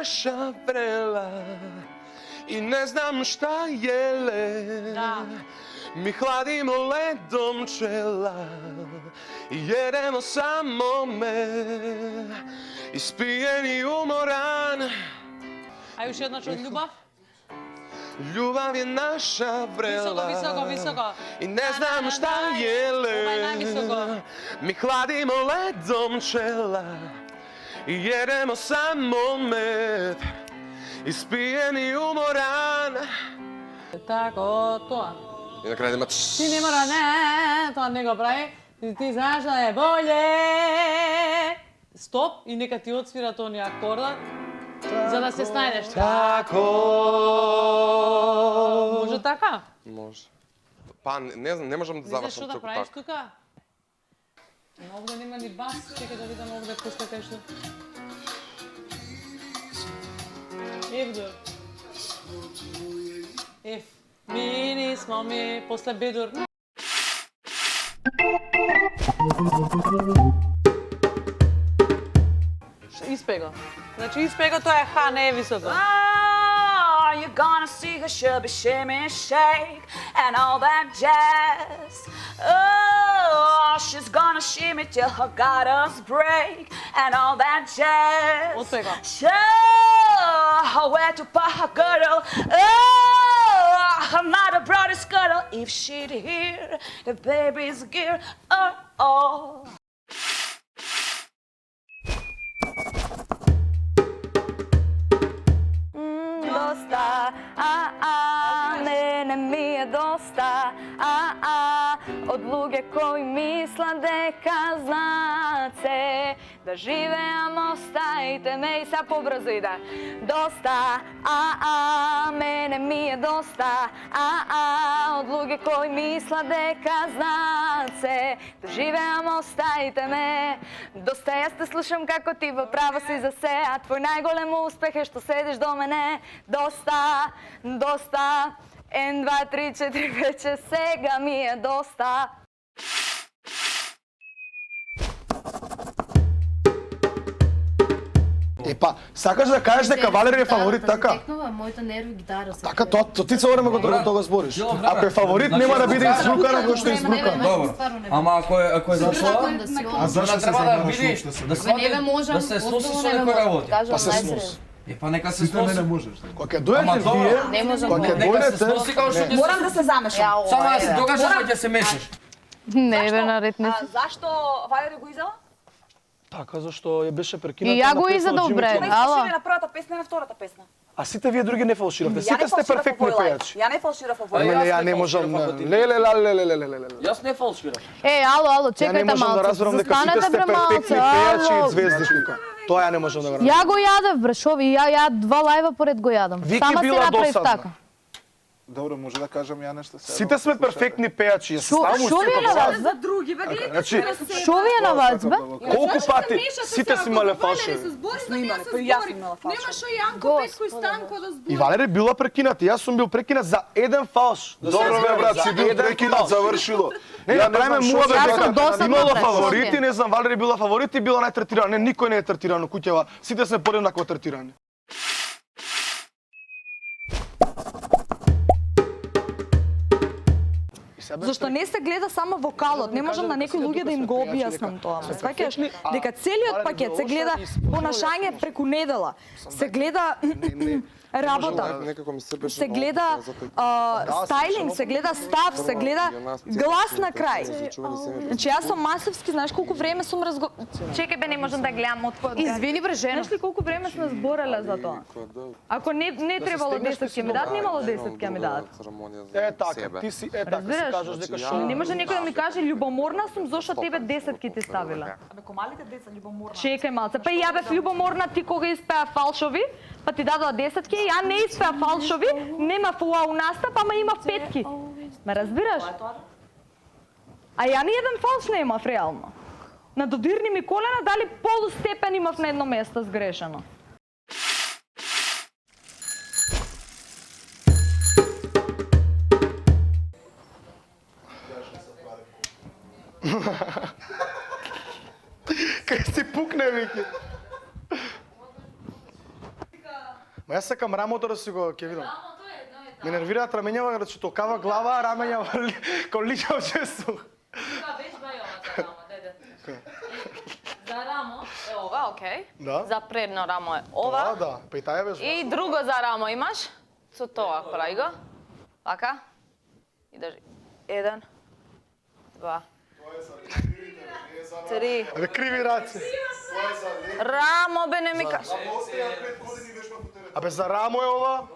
naša vrela i ne znam šta je led. Mi hladimo ledom čela i jedemo samo med. Ispijen i umoran. A još jedna od ljubav? Ljubav je naša vrela. Visoko. I ne znam šta je led. Mi hladimo ledom čela i jedemo samo med. Ispijen i umoran. Tako, тоа. I na kraju ima Ti ne mora, ne, тоа не го прави. Ти знаеш да е болje. Стоп и нека ти отсвира тони акорда, за да се снајдеш. Тако. Може така? Може. Па не знам, не можам да Не знаеш завршам што да току правиш така. тука? Овде нема ни бас, чекај да видам овде пуска кај што. Евдор. Еф. Ми нисмо ми, после бедур. Испего. Значи испего тоа е ха, не е високо. Oh, you're gonna see her shimmy, shimmy, shake, and all that jazz. Oh, she's gonna shimmy till her gutters break, and all that jazz. Отпева. Show where to put her girdle. Oh, her mother brought a scuttle. If she'd hear the baby's gear, oh. Dosta, ne mi je dosta, od luge koji misla deka znace, da živeam ostajte me i sad pobrzo ide. Dosta, mene mi je dosta, od luge koji misla deka znace, da živeam ostajte me. Dosta jeste slušam kako ti pravo si za se, a tvoj najgolem uspeh je što sediš do mene. Dosta, 1, 2, 3, 4, veće svega mi je dosta. Па, сакаш да кажеш дека Валери е фаворит, така? Текнува моите нерви гитара се. Така, тоа ти цело време го збориш. Ако е фаворит, нема да биде избрукана кој што е избрукан. Добро. Ама ако е зашла, А зашто се треба да занимаваш видиш, уопште? да свати, да се сноси со некој работи. Па се снос. Па нека се сноси. Кога ќе дојдете вие, Не можам. кога ќе Нека се дојдете, сноси како што ќе Moram da se zamešam. Само да се докажеш да ќе се мешаш. Не бе наред не. Zašto Valeri го izdala? така зашто ја беше прекината. И ја на го песна изада од Jimmy добре. Kimmel. Ало. На првата песна и на втората песна. А сите вие други не фалширавте. Ја Сите не сте фалширав перфектни овој лайв. пејачи. Ја не фалширав овој Ама лайв. не, ја не можам. Леле. Јас не фалширам. Ало, Ја не чекајте можам да малце. разберам дека сите Застанете сте бре перфектни малце. пејачи и Ало. звезди тука. Тоа ја не можам да го разберам. Ја го јадев брешови, ја 2 лајва поред го јадам. Вики Сама си била направив досадна. така. Добро, може да кажам ја нешто сега. Сите сме перфектни пејачи. Јас само Шо ви е на вас? За други, бе, гледайте. Значи, Шо ви е на вас, бе? колку пати сите си имале фалшиви? Снимале, тој јас сум имала фалшиви. Немаше Јанко Петко и Станко да И збори. Валери била прекинат. Јас сум бил прекинат за еден фалш. Добро бе брат, си бил прекинат, завршило. Не, Ја да не правиме знам муа што бе се Јас сум дека досадна, имало брат, фаворити, шо ти е? не знам, Валери била фаворит и била најтретирана. Не, никој не е третиран у куќава. Сите сме подеднакво третирани. Зашто не се гледа само вокалот, не можам на некои луѓе да им го објаснам тоа. Сваќаш дека целиот пакет се гледа понашање преку недела. Се гледа работа. Некако ми се беше Се гледа стајлинг, се гледа став, се гледа глас на крај. Значи јас сум масовски, знаеш колку време сум Чекај бе, не можам да гледам од Извини бре жена. Знаеш ли колку време сме збореле за тоа? Ако не требало 10 ќе ми дадат, немало 10 ќе ми дадат. Е така, ти си така си Разбираш? кажеш дека шо. Не може некој да ми каже љубоморна сум, зошто тебе 10 ки ти ставила. Абе, комалите деца љубоморна. Чекај малце, па и ја бев љубоморна ти кога испеа фалшови, па ти дадоа 10 ки, ја не испеа фалшови, нема фуа у настап, ама има 5 ки. Ме разбираш? А ја ни еден фалш не имав реално. На додирни ми колена, дали полустепен имав на едно место сгрешено. Кај си пукне, Вики. Јас сакам рамото да си го ќе видам. Ме нервираат раменјава, значи толкава глава, раменја врли, ко личав често. За рамо е ова, окей. Да. За предно рамо е Да, ова. да, па и таја беше. И друго за рамо имаш? Со тоа прави го. Вака. И држи. 1, 2, 3. Абе криви раце. Рамо бе не ми кажи. Абе за рамо е ова.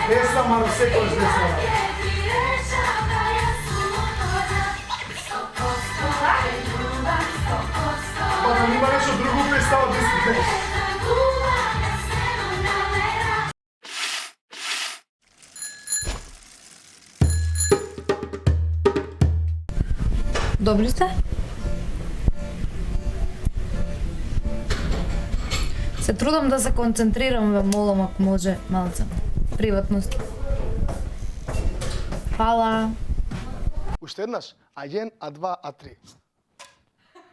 Не сам, ама секој знесна. Па да има нешто друго представа да си. Добри сте? Се трудам да се концентрирам, ве молам ако може малце. Приватност. Фала. Уште еднаш, А1, А2, А3.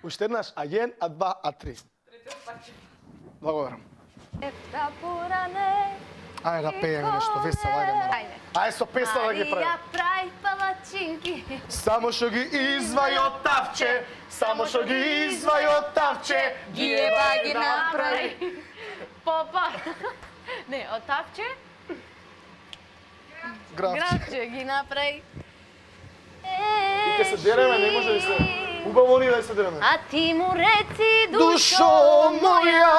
Уште еднаш, А1, А2, А3. Благодарам. Да поране. Ајде да пееме нешто весело, ајде мара. Ајде со песна да ги правим. прави палачинки. Само што ги извај од тавче, само што ги извај од тавче, Ги еба ги направи. Попа. Не, од тавче, гравче. гравче ги направи. И ке се дереме, не може да се... Убаво ни да се дереме. А ти му реци Душо моја,